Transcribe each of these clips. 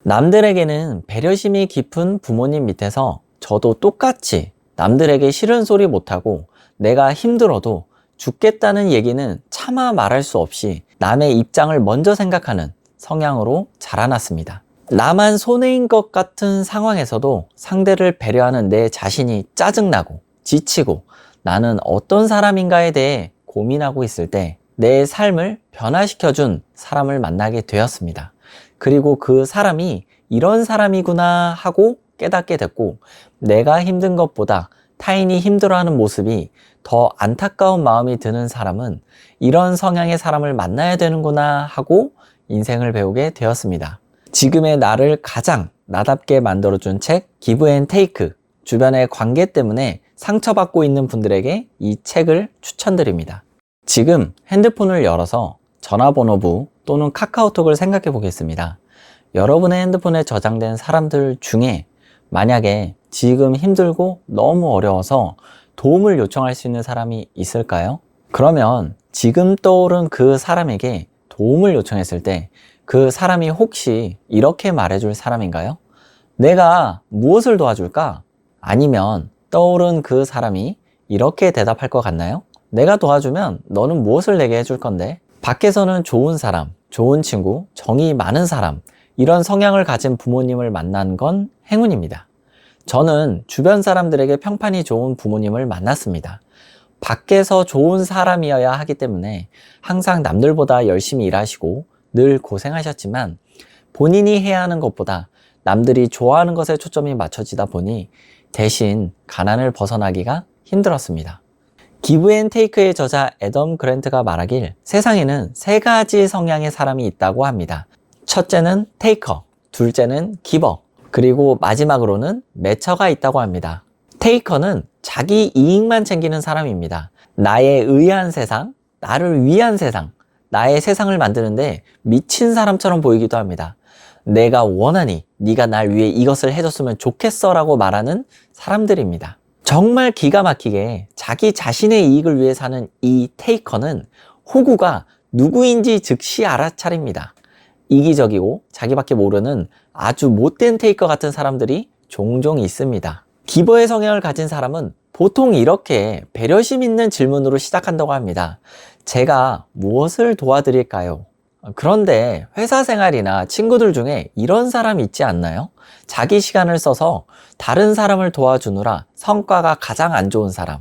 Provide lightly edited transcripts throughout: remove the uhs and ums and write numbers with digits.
남들에게는 배려심이 깊은 부모님 밑에서 저도 똑같이 남들에게 싫은 소리 못하고 내가 힘들어도 죽겠다는 얘기는 차마 말할 수 없이 남의 입장을 먼저 생각하는 성향으로 자라났습니다. 나만 손해인 것 같은 상황에서도 상대를 배려하는 내 자신이 짜증나고 지치고 나는 어떤 사람인가에 대해 고민하고 있을 때 내 삶을 변화시켜준 사람을 만나게 되었습니다. 그리고 그 사람이 이런 사람이구나 하고 깨닫게 됐고, 내가 힘든 것보다 타인이 힘들어하는 모습이 더 안타까운 마음이 드는 사람은 이런 성향의 사람을 만나야 되는구나 하고 인생을 배우게 되었습니다. 지금의 나를 가장 나답게 만들어준 책 기브 앤 테이크, 주변의 관계 때문에 상처받고 있는 분들에게 이 책을 추천드립니다. 지금 핸드폰을 열어서 전화번호부 또는 카카오톡을 생각해 보겠습니다. 여러분의 핸드폰에 저장된 사람들 중에 만약에 지금 힘들고 너무 어려워서 도움을 요청할 수 있는 사람이 있을까요? 그러면 지금 떠오른 그 사람에게 도움을 요청했을 때 그 사람이 혹시 이렇게 말해줄 사람인가요? 내가 무엇을 도와줄까? 아니면 떠오른 그 사람이 이렇게 대답할 것 같나요? 내가 도와주면 너는 무엇을 내게 해줄 건데? 밖에서는 좋은 사람, 좋은 친구, 정이 많은 사람, 이런 성향을 가진 부모님을 만난 건 행운입니다. 저는 주변 사람들에게 평판이 좋은 부모님을 만났습니다. 밖에서 좋은 사람이어야 하기 때문에 항상 남들보다 열심히 일하시고 늘 고생하셨지만 본인이 해야 하는 것보다 남들이 좋아하는 것에 초점이 맞춰지다 보니 대신 가난을 벗어나기가 힘들었습니다. 기브 앤 테이크의 저자 애덤 그랜트가 말하길 세상에는 3가지 성향의 사람이 있다고 합니다. 첫째는 테이커, 둘째는 기버, 그리고 마지막으로는 매처가 있다고 합니다. 테이커는 자기 이익만 챙기는 사람입니다. 나에 의한 세상, 나를 위한 세상, 나의 세상을 만드는데 미친 사람처럼 보이기도 합니다. 내가 원하니 네가 날 위해 이것을 해줬으면 좋겠어 라고 말하는 사람들입니다. 정말 기가 막히게 자기 자신의 이익을 위해 사는 이 테이커는 호구가 누구인지 즉시 알아차립니다. 이기적이고 자기밖에 모르는 아주 못된 테이커 같은 사람들이 종종 있습니다. 기버의 성향을 가진 사람은 보통 이렇게 배려심 있는 질문으로 시작한다고 합니다. 제가 무엇을 도와드릴까요? 그런데 회사 생활이나 친구들 중에 이런 사람 있지 않나요? 자기 시간을 써서 다른 사람을 도와주느라 성과가 가장 안 좋은 사람,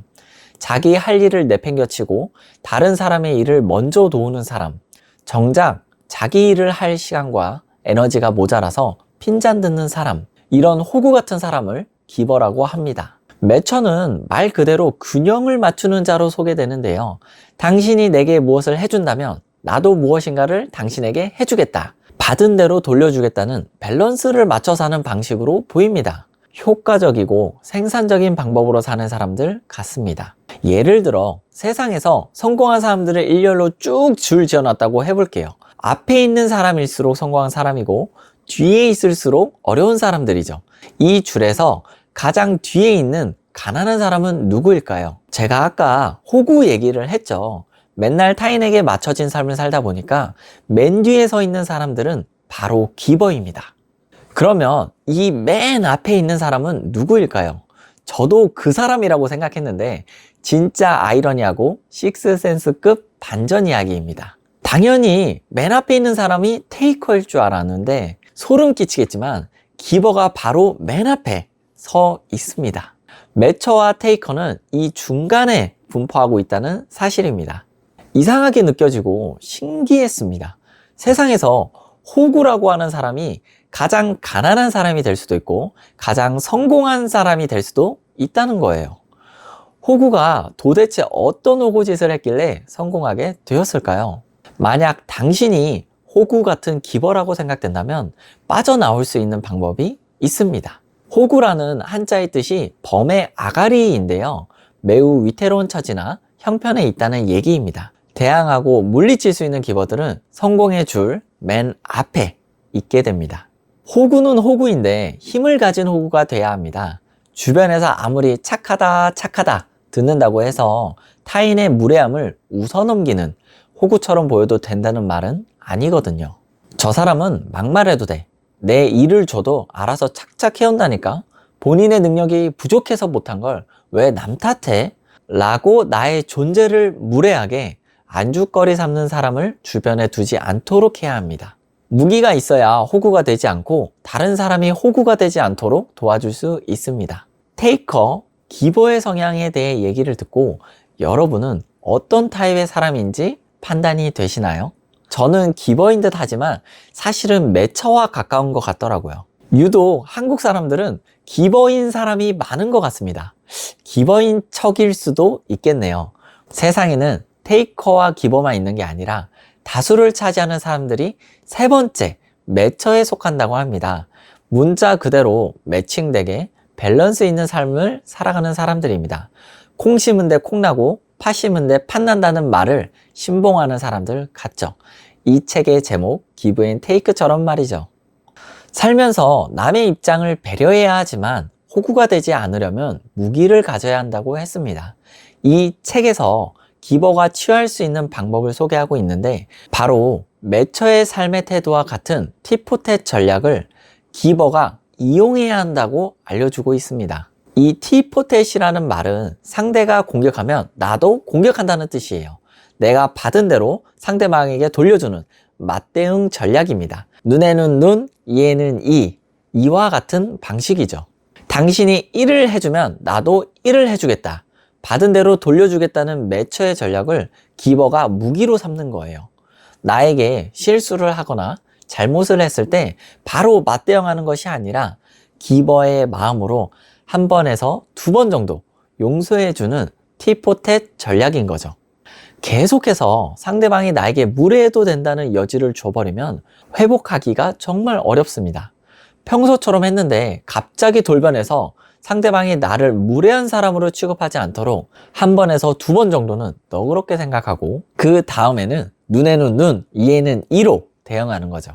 자기 할 일을 내팽겨치고 다른 사람의 일을 먼저 도우는 사람, 정작 자기 일을 할 시간과 에너지가 모자라서 핀잔 듣는 사람, 이런 호구 같은 사람을 기버라고 합니다. 매처는 말 그대로 균형을 맞추는 자로 소개되는데요. 당신이 내게 무엇을 해준다면 나도 무엇인가를 당신에게 해주겠다. 받은 대로 돌려주겠다는 밸런스를 맞춰 사는 방식으로 보입니다. 효과적이고 생산적인 방법으로 사는 사람들 같습니다. 예를 들어 세상에서 성공한 사람들을 일렬로 쭉 줄 지어놨다고 해볼게요. 앞에 있는 사람일수록 성공한 사람이고 뒤에 있을수록 어려운 사람들이죠. 이 줄에서 가장 뒤에 있는 가난한 사람은 누구일까요? 제가 아까 호구 얘기를 했죠. 맨날 타인에게 맞춰진 삶을 살다 보니까 맨 뒤에 서 있는 사람들은 바로 기버입니다. 그러면 이 맨 앞에 있는 사람은 누구일까요? 저도 그 사람이라고 생각했는데 진짜 아이러니하고 식스센스급 반전 이야기입니다. 당연히 맨 앞에 있는 사람이 테이커일 줄 알았는데 소름 끼치겠지만 기버가 바로 맨 앞에 서 있습니다. 매처와 테이커는 이 중간에 분포하고 있다는 사실입니다. 이상하게 느껴지고 신기했습니다. 세상에서 호구라고 하는 사람이 가장 가난한 사람이 될 수도 있고 가장 성공한 사람이 될 수도 있다는 거예요. 호구가 도대체 어떤 호구짓을 했길래 성공하게 되었을까요? 만약 당신이 호구 같은 기버라고 생각된다면 빠져나올 수 있는 방법이 있습니다. 호구라는 한자의 뜻이 범의 아가리인데요. 매우 위태로운 처지나 형편에 있다는 얘기입니다. 대항하고 물리칠 수 있는 기버들은 성공의 줄 맨 앞에 있게 됩니다. 호구는 호구인데 힘을 가진 호구가 돼야 합니다. 주변에서 아무리 착하다 듣는다고 해서 타인의 무례함을 웃어넘기는 호구처럼 보여도 된다는 말은 아니거든요. 저 사람은 막말해도 돼. 내 일을 줘도 알아서 착착 해온다니까. 본인의 능력이 부족해서 못한 걸 왜 남 탓해? 라고 나의 존재를 무례하게 안주거리 삼는 사람을 주변에 두지 않도록 해야 합니다. 무기가 있어야 호구가 되지 않고 다른 사람이 호구가 되지 않도록 도와줄 수 있습니다. 테이커, 기버의 성향에 대해 얘기를 듣고 여러분은 어떤 타입의 사람인지 판단이 되시나요? 저는 기버인 듯 하지만 사실은 매처와 가까운 것 같더라고요. 유독 한국 사람들은 기버인 사람이 많은 것 같습니다. 기버인 척일 수도 있겠네요. 세상에는 테이커와 기버만 있는 게 아니라 다수를 차지하는 사람들이 세 번째 매처에 속한다고 합니다. 문자 그대로 매칭되게 밸런스 있는 삶을 살아가는 사람들입니다. 콩 심은 데 콩나고 팥 심은 데 팥난다는 말을 신봉하는 사람들 같죠. 이 책의 제목 기브 앤 테이크처럼 말이죠. 살면서 남의 입장을 배려해야 하지만 호구가 되지 않으려면 무기를 가져야 한다고 했습니다. 이 책에서 기버가 취할 수 있는 방법을 소개하고 있는데 바로 매처의 삶의 태도와 같은 티포텟 전략을 기버가 이용해야 한다고 알려주고 있습니다. 이 티포텟이라는 말은 상대가 공격하면 나도 공격한다는 뜻이에요. 내가 받은 대로 상대방에게 돌려주는 맞대응 전략입니다. 눈에는 눈, 이에는 이, 이와 같은 방식이죠. 당신이 1을 해주면 나도 1을 해주겠다. 받은 대로 돌려주겠다는 매처의 전략을 기버가 무기로 삼는 거예요. 나에게 실수를 하거나 잘못을 했을 때 바로 맞대응하는 것이 아니라 기버의 마음으로 한 번에서 두 번 정도 용서해주는 티포텟 전략인 거죠. 계속해서 상대방이 나에게 무례해도 된다는 여지를 줘버리면 회복하기가 정말 어렵습니다. 평소처럼 했는데 갑자기 돌변해서 상대방이 나를 무례한 사람으로 취급하지 않도록 한 번에서 두 번 정도는 너그럽게 생각하고 그 다음에는 눈에는 눈, 이에는 이로 대응하는 거죠.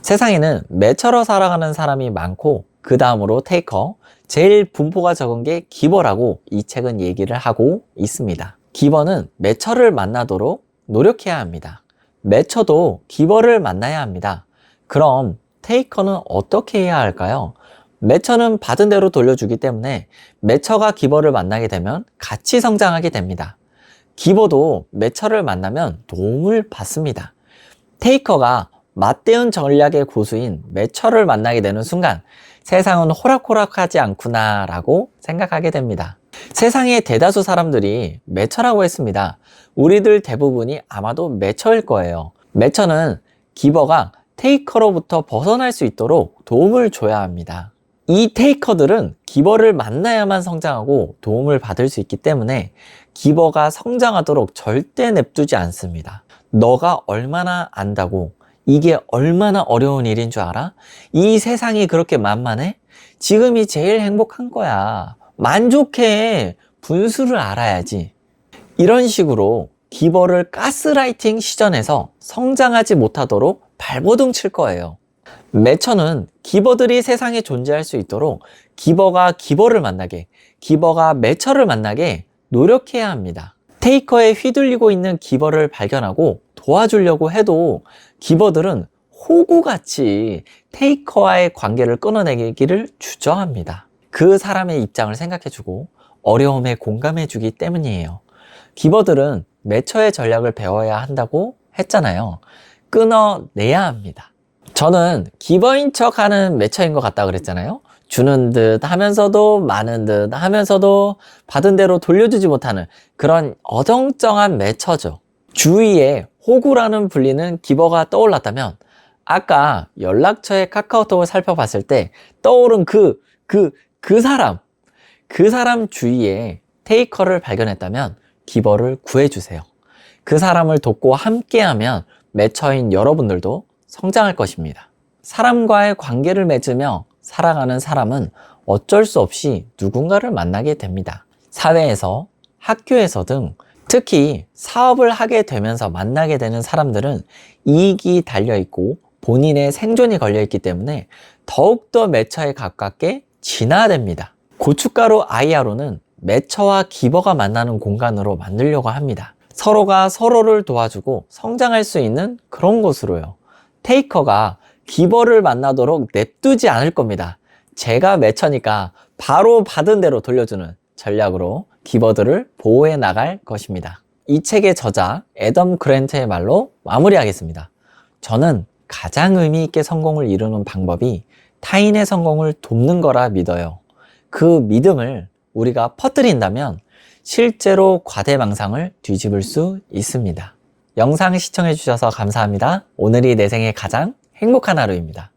세상에는 매처로 살아가는 사람이 많고 그 다음으로 테이커, 제일 분포가 적은 게 기버라고 이 책은 얘기를 하고 있습니다. 기버는 매처를 만나도록 노력해야 합니다. 매처도 기버를 만나야 합니다. 그럼 테이커는 어떻게 해야 할까요? 매처는 받은 대로 돌려주기 때문에 매처가 기버를 만나게 되면 같이 성장하게 됩니다. 기버도 매처를 만나면 도움을 받습니다. 테이커가 맞대응 전략의 고수인 매처를 만나게 되는 순간 세상은 호락호락하지 않구나 라고 생각하게 됩니다. 세상의 대다수 사람들이 매처라고 했습니다. 우리들 대부분이 아마도 매처일 거예요. 매처는 기버가 테이커로부터 벗어날 수 있도록 도움을 줘야 합니다. 이 테이커들은 기버를 만나야만 성장하고 도움을 받을 수 있기 때문에 기버가 성장하도록 절대 냅두지 않습니다. 너가 얼마나 안다고 이게 얼마나 어려운 일인 줄 알아? 이 세상이 그렇게 만만해? 지금이 제일 행복한 거야. 만족해. 분수를 알아야지. 이런 식으로 기버를 가스라이팅 시전해서 성장하지 못하도록 발버둥 칠 거예요. 매처는 기버들이 세상에 존재할 수 있도록 기버가 기버를 만나게, 기버가 매처를 만나게 노력해야 합니다. 테이커에 휘둘리고 있는 기버를 발견하고 도와주려고 해도 기버들은 호구같이 테이커와의 관계를 끊어내기를 주저합니다. 그 사람의 입장을 생각해주고 어려움에 공감해주기 때문이에요. 기버들은 매처의 전략을 배워야 한다고 했잖아요. 끊어내야 합니다. 저는 기버인 척 하는 매처인 것 같다 그랬잖아요. 주는 듯 하면서도 많은 듯 하면서도 받은 대로 돌려주지 못하는 그런 어정쩡한 매처죠. 주위에 호구라는 불리는 기버가 떠올랐다면 아까 연락처의 카카오톡을 살펴봤을 때 떠오른 그 사람 주위에 테이커를 발견했다면 기버를 구해주세요. 그 사람을 돕고 함께하면 매처인 여러분들도 성장할 것입니다. 사람과의 관계를 맺으며 살아가는 사람은 어쩔 수 없이 누군가를 만나게 됩니다. 사회에서, 학교에서 등 특히 사업을 하게 되면서 만나게 되는 사람들은 이익이 달려있고 본인의 생존이 걸려있기 때문에 더욱더 매처에 가깝게 진화됩니다. 고춧가루 아이아로는 매처와 기버가 만나는 공간으로 만들려고 합니다. 서로가 서로를 도와주고 성장할 수 있는 그런 곳으로요. 테이커가 기버를 만나도록 냅두지 않을 겁니다. 제가 매처니까 바로 받은 대로 돌려주는 전략으로 기버들을 보호해 나갈 것입니다. 이 책의 저자 애덤 그랜트의 말로 마무리하겠습니다. 저는 가장 의미 있게 성공을 이루는 방법이 타인의 성공을 돕는 거라 믿어요. 그 믿음을 우리가 퍼뜨린다면 실제로 과대망상을 뒤집을 수 있습니다. 영상 시청해 주셔서 감사합니다. 오늘이 내 생의 가장 행복한 하루입니다.